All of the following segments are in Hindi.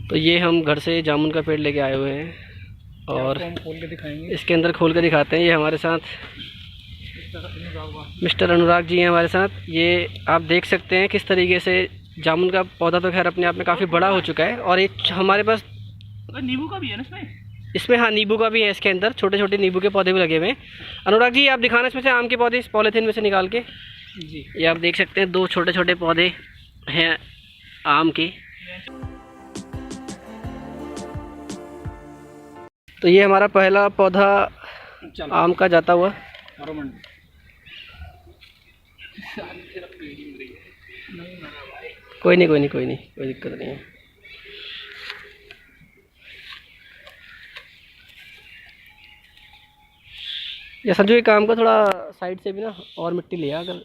तो ये हम घर से जामुन का पेड़ लेके आए हुए हैं और हम खोल के दिखाएंगे। इसके अंदर खोल के दिखाते हैं। ये हमारे साथ मिस्टर अनुराग जी हैं हमारे साथ। ये आप देख सकते हैं किस तरीके से जामुन का पौधा तो खैर अपने आप में काफ़ी बड़ा हो चुका है और एक हमारे पास नींबू का भी है ना इसमें। हाँ नींबू का भी है इसके अंदर, छोटे छोटे नींबू के पौधे भी लगे हुए हैं। अनुराग जी आप दिखाना इसमें से आम के पौधे इस पॉलीथीन में से निकाल के। जी ये आप देख सकते हैं 2 छोटे छोटे पौधे हैं आम के। तो ये हमारा पहला पौधा आम का जाता हुआ। कोई नहीं कोई दिक्कत नहीं है। या संजू एक काम का थोड़ा साइड से भी ना और मिट्टी लिया अगर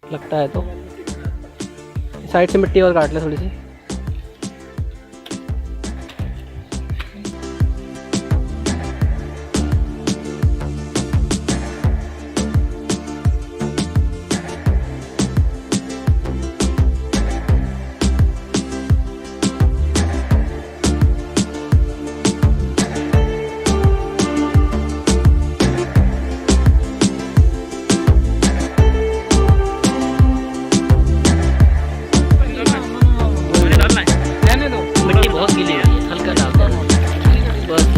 लगता है तो, साइड से मिट्टी और काट ले थोड़ी सी। मिट्टी बहुत गीली हुई है, हल्का डालते हैं बस।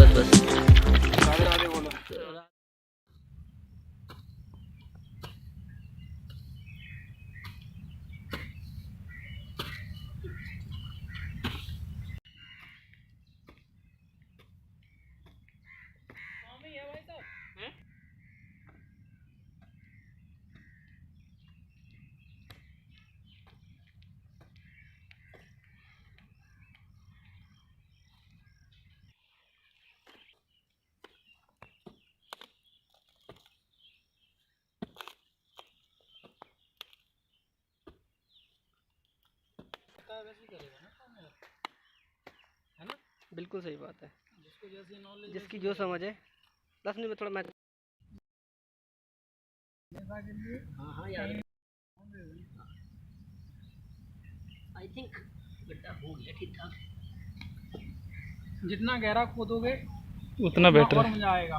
है ना, बिल्कुल सही बात है। जिसको जैसी नॉलेज, जिसकी जो समझ है। 10 मिनट में थोड़ा मैच। हाँ यार, आई थिंक गड्ढा हो गया ठीक ठाक। जितना गहरा खोदोगे उतना बेटर और है। मजा आएगा।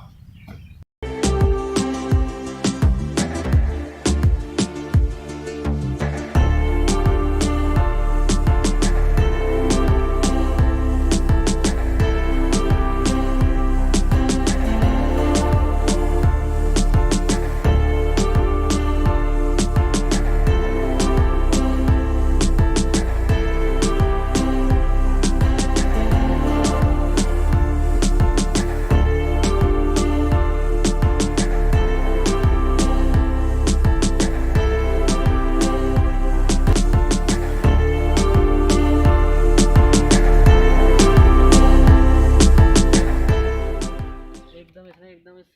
एकदम इस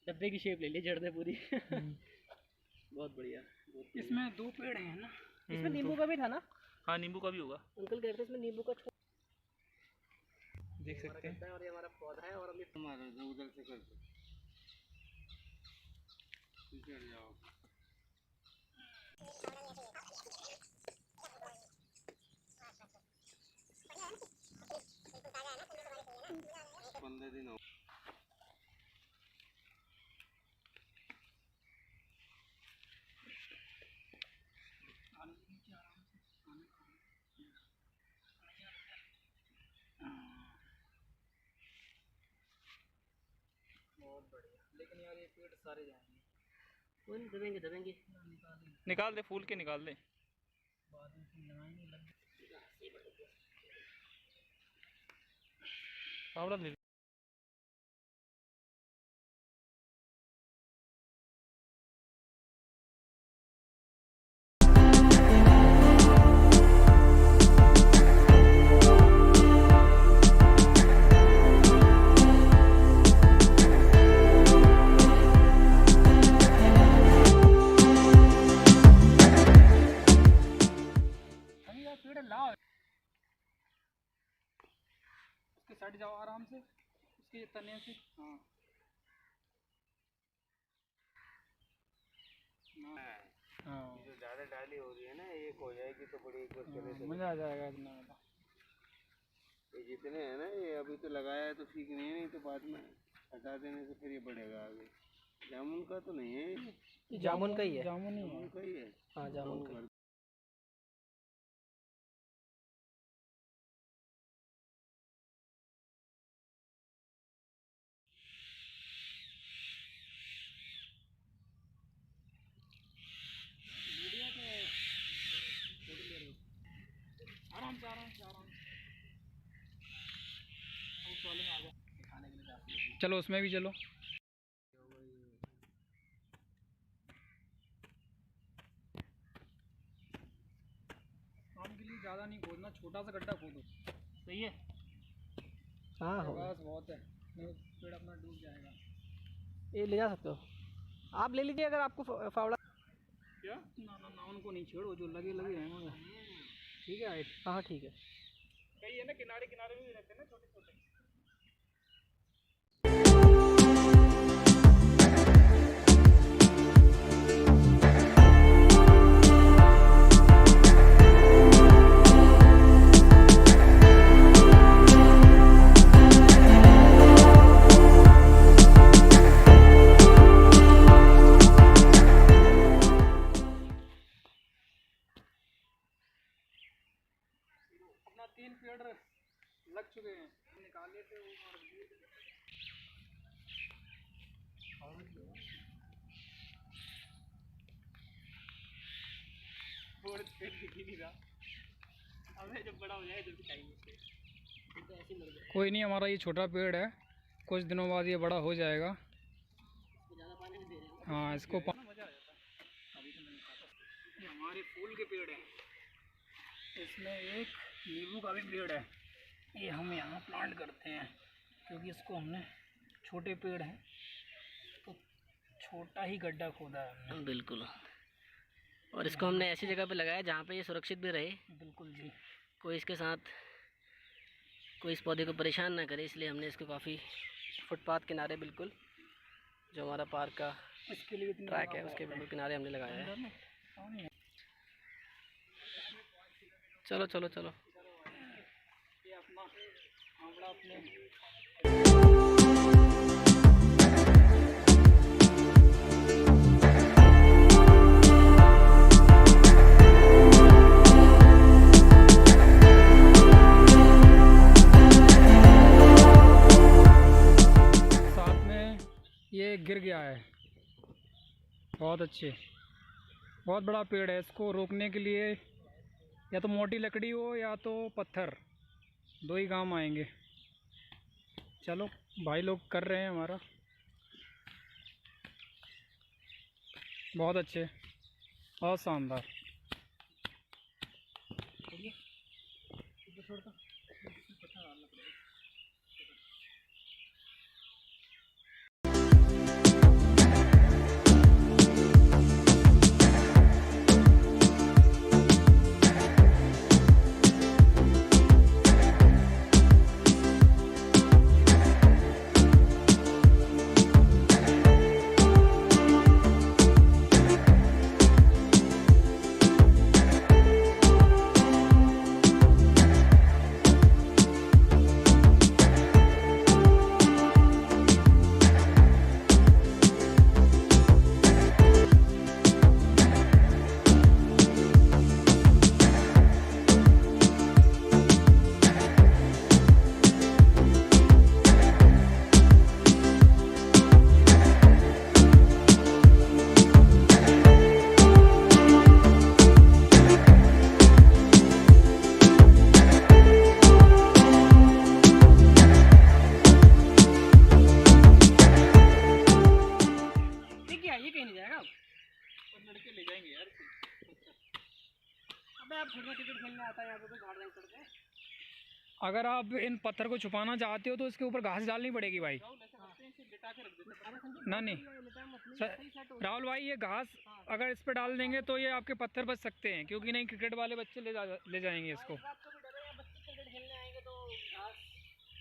डब्बे की शेप ले ली जड़ ने पूरी। बहुत बढ़िया। इसमें 2 पेड़ हैं ना। इसमें नींबू का भी था ना? हाँ नींबू का भी होगा, अंकल कहते हैं इसमें नींबू का देख सकते हैं। और ये हमारा पौधा है और अभी हमारा उधर से कर दो। पंद्रह दिन हो बहुत बढ़िया, लेकिन यार ये पेड़ सारे जाएंगे। कोई नहीं, दबेंगे। निकाल दे, फूल के निकाल दे। बाद में लगाएंगे लग फावड़ा ले। पेड़ लाओ, उसके साइड जाओ आराम से, उसके तने से। हाँ हाँ, जो ज़्यादा डाली हो रही है ना, एक हो जाएगी तो बड़ी एक बार चले मज़ा आ जाएगा इतना। ये जितने हैं ना, ये अभी तो लगाया है तो ठीक नहीं है, नहीं तो बाद में हटा देने से फिर ये बढ़ेगा आगे। जामुन का तो नहीं है ये जामुन का ही है। जामुन ही है। जामुन का ही है। हाँ जामुन का। आराम से आराम से आराम से। चलो उसमें भी चलो। आम के लिए ज़्यादा नहीं खोदना, छोटा सा गड्ढा खोदो। सही है। हाँ हो बस बहुत है, नहीं पेड़ अपना डूब जाएगा। ये ले जा सकते हो आप, ले लीजिए अगर आपको फावड़ा। क्या? ना ना ना, उनको नहीं छेड़ो, जो लगे लगे रहेंगे। ठीक है हाइट। हाँ ठीक है। कई है ना, किनारे किनारे में भी रहते हैं ना छोटे छोटे। अपना 3 पेड़ लग चुके हैं, निकाल लेते हैं और पेड़ दिख ही नहीं रहा। हमें जब बड़ा हो जाए तो दिखाएंगे। कोई नहीं, हमारा ये छोटा पेड़ है, कुछ दिनों बाद ये बड़ा हो जाएगा। हाँ इसको मजा आ जाता है। अभी तो नहीं खाता। ये हमारे फूल के पेड़ हैं, इसमें एक नींबू का भी पेड़ है। ये हम यहाँ प्लांट करते हैं क्योंकि इसको हमने, छोटे पेड़ हैं तो छोटा ही गड्ढा खोदा है हमने। बिल्कुल। और इसको हमने ऐसी जगह पे लगाया जहाँ पे ये सुरक्षित भी रहे, बिल्कुल जी। कोई इसके साथ कोई इस पौधे को परेशान ना करे, इसलिए हमने इसको काफ़ी फुटपाथ किनारे, बिल्कुल जो हमारा पार्क का इसके लिए ट्रैक है उसके बिल्कुल किनारे हमने लगाया है। चलो चलो चलो। ये अपना आंवला अपने साथ में ये गिर गया है। बहुत अच्छे, बहुत बड़ा पेड़ है। इसको रोकने के लिए या तो मोटी लकड़ी हो या तो पत्थर, दो ही काम आएंगे। चलो भाई लोग कर रहे हैं हमारा। बहुत अच्छे, बहुत शानदार। अगर आप इन पत्थर को छुपाना चाहते हो तो इसके ऊपर घास डालनी पड़ेगी भाई। ना नहीं राहुल भाई, ये घास अगर इस पे डाल देंगे तो ये आपके पत्थर बच सकते हैं, क्योंकि नहीं क्रिकेट वाले बच्चे ले जाएंगे इसको।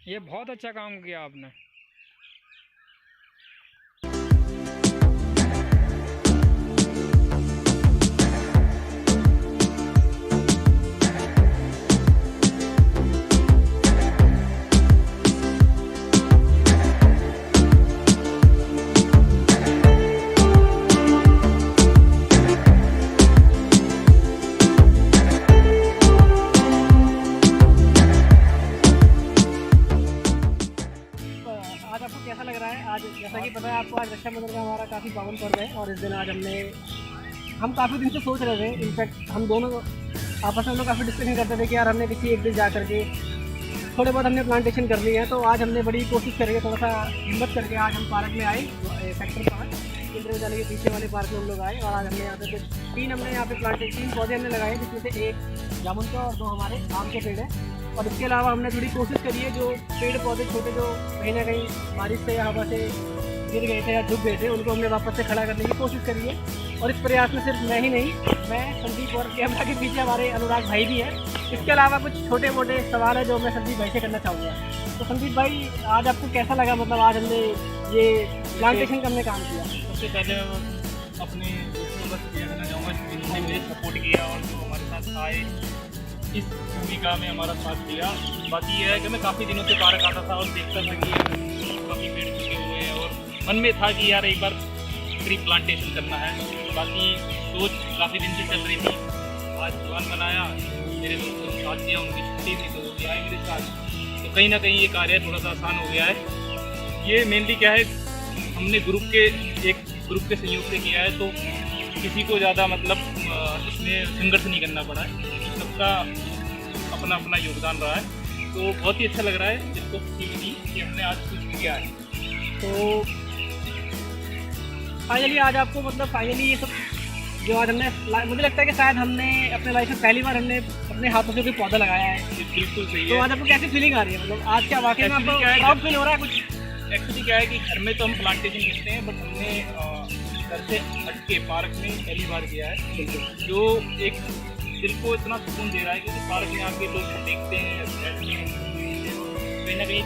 ये बहुत अच्छा काम किया आपने। रक्षाबंधन का हमारा काफ़ी पावन पर्व है और इस दिन आज हम काफ़ी दिन से सोच रहे थे। इनफैक्ट हम दोनों आपस में हम लोग काफ़ी डिस्कशन करते थे कि यार हमने किसी एक दिन जा करके थोड़े बहुत हमने प्लांटेशन कर लिए हैं। तो आज हमने बड़ी कोशिश करके थोड़ा सा हिम्मत करके आज हम पार्क में आए, सेक्टर 5 केंद्रीय विद्यालय के पीछे वाले पार्क में हम लोग आए और आज हमने यहाँ पे कुछ 3 पौधे हमने लगाए, जिसमें से एक जामुन का और 2 हमारे आम के पेड़ हैं। और इसके अलावा हमने थोड़ी कोशिश करी है जो पेड़ पौधे छोटे जो कहीं ना कहीं बारिश से या हवा से गिर गए थे या झुक गए थे, उनको हमने वापस से खड़ा करने की कोशिश करी है। और इस प्रयास में सिर्फ मैं ही नहीं, मैं, संदीप और कैमरा के पीछे हमारे अनुराग भाई भी हैं। इसके अलावा कुछ छोटे मोटे सवाल है जो मैं संदीप भाई से करना चाहूँगा। तो संदीप भाई, आज आपको कैसा लगा, मतलब आज हमने ये प्लांटेशन का हमने काम किया? सबसे पहले मैं अपने दोस्तों का शुक्रिया करना चाहूँगा जिन्होंने मुझे सपोर्ट किया और जो हमारे साथ आए, इस भूमिका में हमारा साथ दिया। बाकी यह है कि मैं काफ़ी दिनों से पार्क आता था और देखता था कि काफ़ी पेड़ चुके हुए हैं और मन में था कि यार एक बार ट्री प्लांटेशन करना है। बाकी सोच काफ़ी दिन से चल रही थी, आज प्लान बनाया, मेरे दोस्तों ने साथ दिया, उनकी छुट्टी थी तो वो भी आए मेरे साथ। तो कहीं ना कहीं ये कार्य थोड़ा सा आसान हो गया है। ये मेनली क्या है, हमने एक ग्रुप के सहयोग से किया है, तो किसी को ज़्यादा मतलब इसमें संघर्ष नहीं करना पड़ा है, सबका अपना अपना योगदान रहा है। तो बहुत ही अच्छा लग रहा है जिसको खुशी मिली कि हमने आज कुछ किया है। तो फाइनली आज आपको मतलब फाइनली ये सब जो आज हमने, मुझे लगता है कि शायद हमने अपने लाइफ में पहली बार हमने अपने हाथों से कोई पौधा लगाया है। बिल्कुल सही तो है। आज आपको कैसी फीलिंग आ रही है, मतलब आज क्या वाकई में Actually आपको क्या है, प्राउड फील हो रहा है कुछ? एक्चुअली क्या है कि घर में तो हम प्लांटेशन करते हैं, बट हमने घर से हट के पार्क में पहली बार किया है, जो एक दिल को इतना सुकून दे रहा है कि पार्क में आके लोग देखते हैं, बैठते हैं, कहीं ना कहीं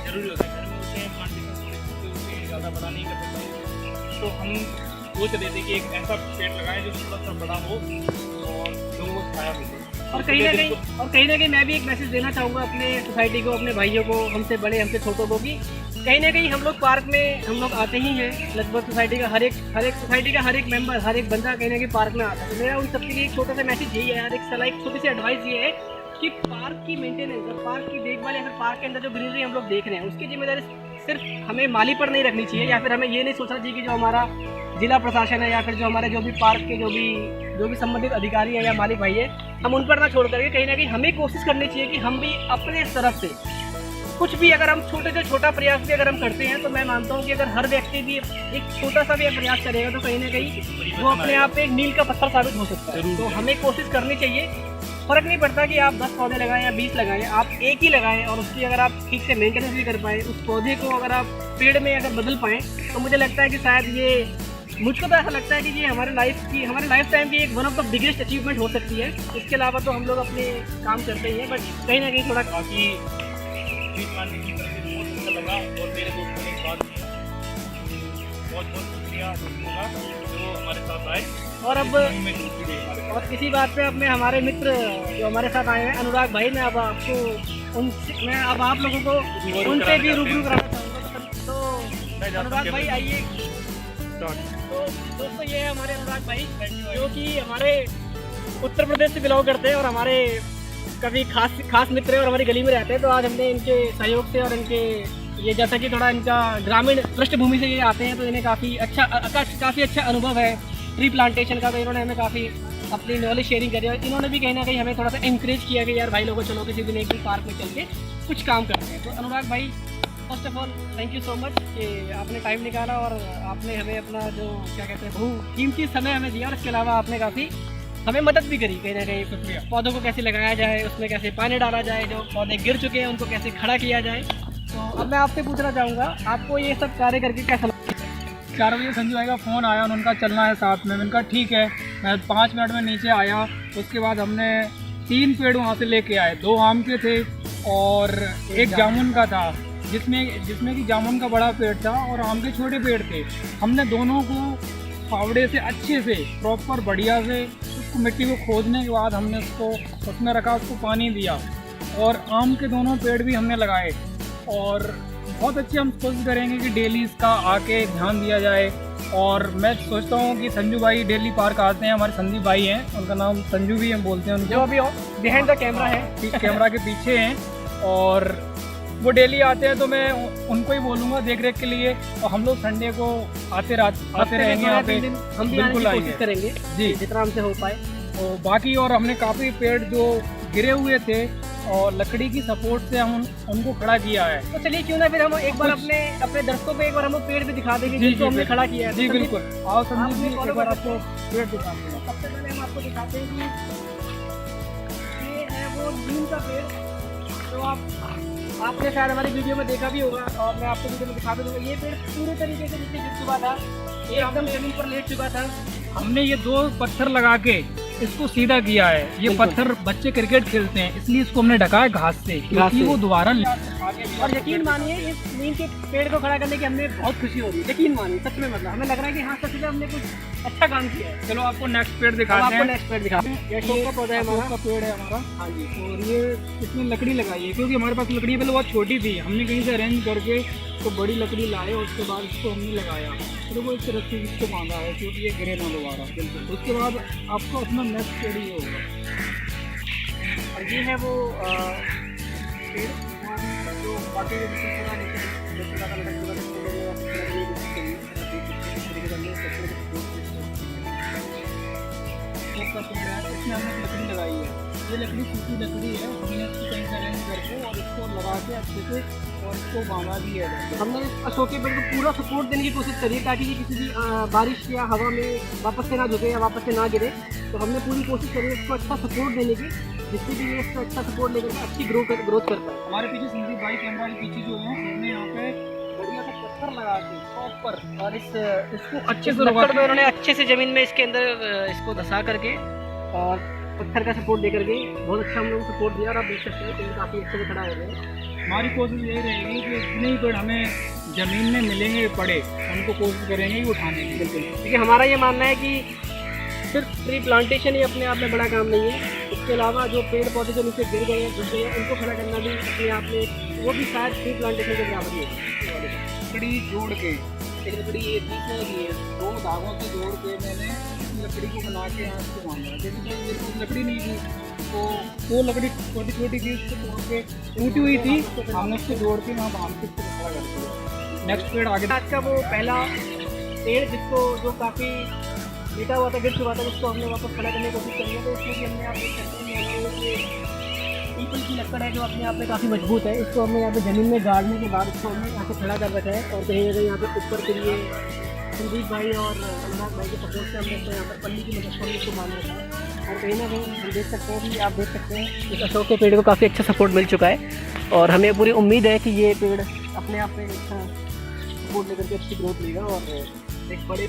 जरूरी होता है। घर में होते हैं प्लांटेशन थोड़े छोटे होते हैं, ज़्यादा बड़ा नहीं कर सकते, तो हम सोच रहे थे कि एक ऐसा पेड़ लगाएं जो थोड़ा सा बड़ा हो और लोगों को छाया मिले। और कहीं ना कहीं मैं भी एक मैसेज देना चाहूँगा अपने सोसाइटी को, अपने भाइयों को, हमसे बड़े हमसे छोटों को, कि कहीं ना कहीं हम लोग पार्क में हम लोग आते ही हैं। लगभग सोसाइटी का हर एक सोसाइटी का हर एक मेंबर, हर एक बंदा कहीं ना कहीं पार्क में आता है। तो मेरा उन सबके लिए एक छोटा सा मैसेज यही है यार, एक सलाह, एक छोटी सी एडवाइस ये है कि पार्क की मेंटेनेंस और पार्क की देखभाल या फिर पार्क के अंदर जो ग्रीनरी हम लोग देख रहे हैं उसकी जिम्मेदारी सिर्फ हमें माली पर नहीं रखनी चाहिए, या फिर हमें ये नहीं सोचना चाहिए कि जो हमारा जिला प्रशासन है या फिर जो हमारे जो भी पार्क के जो भी संबंधित अधिकारी है या मालिक भाई है, हम उन पर ना छोड़ करके कहीं ना कहीं हमें कोशिश करनी चाहिए कि हम भी अपने तरफ से कुछ भी, अगर हम छोटे से छोटा प्रयास भी अगर हम करते हैं, तो मैं मानता हूँ कि अगर हर व्यक्ति भी एक छोटा सा भी प्रयास करेगा तो कहीं ना कहीं वो अपने आप पे एक मील का पत्थर साबित हो सकता है। तो हमें कोशिश करनी चाहिए। फर्क नहीं पड़ता कि आप 10 पौधे लगाएं या 20 लगाएं, आप एक ही लगाएं और उसकी अगर आप ठीक से मेंटेनेंस भी कर पाएँ, उस पौधे को अगर आप पेड़ में अगर बदल पाएँ, तो मुझे लगता है कि शायद ये, मुझको तो ऐसा लगता है कि ये हमारे लाइफ टाइम की एक one of the biggest achievement हो सकती है। इसके अलावा तो हम लोग अपने काम करते ही हैं, बट कहीं ना कहीं थोड़ा बाकी प्लांटेशन करके बहुत अच्छा लगा और मेरे दोस्तों ने साथ दिया, बहुत बहुत शुक्रिया दोस्तों का जो हमारे साथ आए और अब में जुड़ गए हमारे। और इसी बात पे अब मैं हमारे मित्र जो हमारे साथ आए हैं अनुराग भाई, मैं अब आप लोगों को उनसे भी रूबरू कराना चाहूँगा। तो अनुराग भाई आइए। तो दोस्तों ये है हमारे अनुराग भाई जो कि हमारे उत्तर प्रदेश से बिलोंग करते हैं और हमारे कभी खास मित्र हैं और हमारी गली में रहते हैं। तो आज हमने इनके सहयोग से और इनके ये जैसा कि थोड़ा इनका ग्रामीण पृष्ठभूमि से ये आते हैं, तो इन्हें काफ़ी अच्छा अनुभव है ट्री प्लांटेशन का। तो इन्होंने हमें काफ़ी अपनी नॉलेज शेयरिंग करी और इन्होंने भी कहीं ना कहीं हमें थोड़ा सा इंकरेज किया कि यार भाई लोगों चलो किसी दिन एक दिन पार्क में चल के कुछ काम करते हैं। तो अनुराग भाई, first of all thank you so much कि आपने टाइम निकाला और आपने हमें अपना जो क्या कहते हैं बहुकीमती समय हमें दिया, और इसके अलावा आपने काफ़ी हमें मदद भी करी कहीं ना कहीं। पौधों को कैसे लगाया जाए, उसमें कैसे पानी डाला जाए, जो पौधे गिर चुके हैं उनको कैसे खड़ा किया जाए। तो अब मैं आपसे पूछना चाहूँगा, आपको ये सब कार्य करके कैसा लगता है? 4 बजे संजू भाई का फ़ोन आया, उनका चलना है साथ में। मैंने कहा ठीक है, मैं 5 मिनट में नीचे आया। उसके बाद हमने 3 पेड़ वहाँ से लेके आए, 2 आम के थे और एक जामुन का था, जिसमें कि जामुन का बड़ा पेड़ था और आम के छोटे पेड़ थे। हमने दोनों को फावड़े से अच्छे से प्रॉपर बढ़िया से उसको मिट्टी को खोदने के बाद हमने उसको उसमें रखा, उसको पानी दिया और आम के दोनों पेड़ भी हमने लगाए। और बहुत अच्छी हम कोशिश करेंगे कि डेली इसका आके ध्यान दिया जाए। और मैं सोचता हूँ कि संजू भाई डेली पार्क आते हैं, हमारे संदीप भाई हैं, उनका नाम संजू भी हम बोलते हैं उनको, जो अभी बिहाइंड द कैमरा है, ठीक कैमरा के पीछे हैं। और वो डेली आते हैं, तो मैं उनको ही बोलूँगा देख रेख के लिए। और हम लोग संडे को आते रहेंगे यहाँ पे, हम भी आने बिल्कुल की आएंगे कोशिश करेंगे जी। जितना हमसे हो पाए। और बाकी और हमने काफ़ी पेड़ जो गिरे हुए थे और लकड़ी की सपोर्ट से हम उनको खड़ा किया है। तो चलिए क्यों ना फिर हम एक बार अपने दर्शकों को एक बार हम वो पेड़ भी दिखा देंगे जिसको हमने खड़ा किया है। जी तो बिल्कुल, आओ संदीप आपने जी follow एक बार कर आपको पेड़ दिखाते हैं। सबसे पहले हम आपको दिखाते हैं कि ये है वो नीम का पेड़। तो आपने शायद हमारी वीडियो में देखा भी होगा और मैं आपको वीडियो में दिखा भी दूंगा। ये पेड़ पूरे तरीके से नीचे गिर चुका था, ये एकदम जमीन पर लेट चुका था। हमने ये 2 पत्थर लगा के इसको सीधा किया है। ये बिल्कुल। पत्थर बच्चे क्रिकेट खेलते हैं, इसलिए इसको हमने ढका है घास से, क्योंकि से। वो दोबारा और यकीन मानिए इस नीम के पेड़ को खड़ा करने की हमें बहुत खुशी हो रही है। यकीन मानिए सच में, मतलब हमें लग रहा है कि हाँ सच में हमने कुछ अच्छा काम किया है। चलो आपको नेक्स्ट पेड़ अब दिखाते आपको हैं। नेक्स्ट पेड़ दिखाते हैं। ये अशोक का पौधा है अशोक हमारा। का पेड़ है हमारा, हाँ जी। और ये इसमें लकड़ी लगाई है, क्योंकि हमारे पास लकड़ी पहले बहुत छोटी थी, हमने कहीं से अरेंज करके तो बड़ी लकड़ी लाए और उसके बाद इसको हमने लगाया। तो वो इस रस्सी इसको बांधा है क्योंकि ये गिरे ना दोबारा। बिल्कुल, उसके बाद आपको अपना नेक्स्ट पेड़ ही होगा। और ये है वो पेड़ जो बाकी पूरा नीचे का पेड़ है, इसमें हमने लकड़ी लगाई है। ये लकड़ी सूखी लकड़ी है, हमने इसको कहीं से अरेंज करके और इसको लगा के अच्छे से और इसको बांधा भी है। हमने इस अशोक के पेड़ को पूरा सपोर्ट देने की कोशिश करी है ताकि ये किसी भी बारिश या हवा में वापस से ना झुके या वापस से ना गिरे। तो हमने पूरी कोशिश करी है इसको अच्छा सपोर्ट देने की, जिससे कि ये इसको अच्छा सपोर्ट लेकर के अच्छी ग्रोथ कर पाए। हमारे पीछे संदीप भाई कैमरा के पीछे जो है, हमने यहाँ पे बढ़िया सा पत्थर लगा के ऊपर और इसको अच्छे से लकड़ में उन्होंने अच्छे से जमीन में इसके अंदर इसको धंसा करके और पत्थर का सपोर्ट दे करके बहुत अच्छा हम लोग सपोर्ट दिया। और आप देख सकते हैं पेड़ काफ़ी अच्छे से खड़ा हो गए। हमारी कोशिश यही रहेगी कि जितने भी पेड़ हमें ज़मीन में मिलेंगे पड़े, उनको कोशिश करेंगे कि उठाने की। बिल्कुल, क्योंकि हमारा ये मानना है कि सिर्फ ट्री प्लांटेशन ही अपने आप में बड़ा काम नहीं है। इसके अलावा जो पेड़ पौधे जो नीचे गिर गए हैं, घुस गए हैं, उनको खड़ा करना भी अपने आप में वो भी शायद ट्री प्लांटेशन के बराबर ही है। लकड़ी जोड़ के, एक लकड़ी ये बीच में लगी है, 2 धागों से जोड़ के मैंने लकड़ी को बना के यहाँ से बांधा। जैसे कि मेरे पास लकड़ी नहीं थी, तो वो लकड़ी छोटी छोटी थी, उसको तोड़ के टूटी हुई थी, हमने उसको जोड़ के वहाँ बांध के उसको खड़ा कर दिया। नेक्स्ट पेड़ आगे। आज का वो पहला पेड़ जिसको जो काफ़ी गिरा हुआ था, गिर चुका था, उसको हमने वापस खड़ा करने की कोशिश करी है। तो इसमें भी हमने आप देख सकते हैं पीपल की लकड़ है जो अपने आप में काफ़ी मजबूत है। इसको हमने यहाँ पे ज़मीन में गाड़ने के बाद इसको हमने यहाँ पे खड़ा कर रखा है। और कहीं ना कहीं यहाँ पे ऊपर के लिए संदीप भाई और अनुराग भाई के सपोर्ट से हमने इसको यहाँ पर पन्नी की मदद से इसको बांध रखा है। और कहीं ना कहीं हम देख सकते हैं कि आप देख सकते हैं इस अशोक के पेड़ को काफ़ी अच्छा सपोर्ट मिल चुका है। और हमें पूरी उम्मीद है कि ये पेड़ अपने आप में अच्छा सपोर्ट लेकर के अच्छी ग्रोथ लेगा और एक बड़े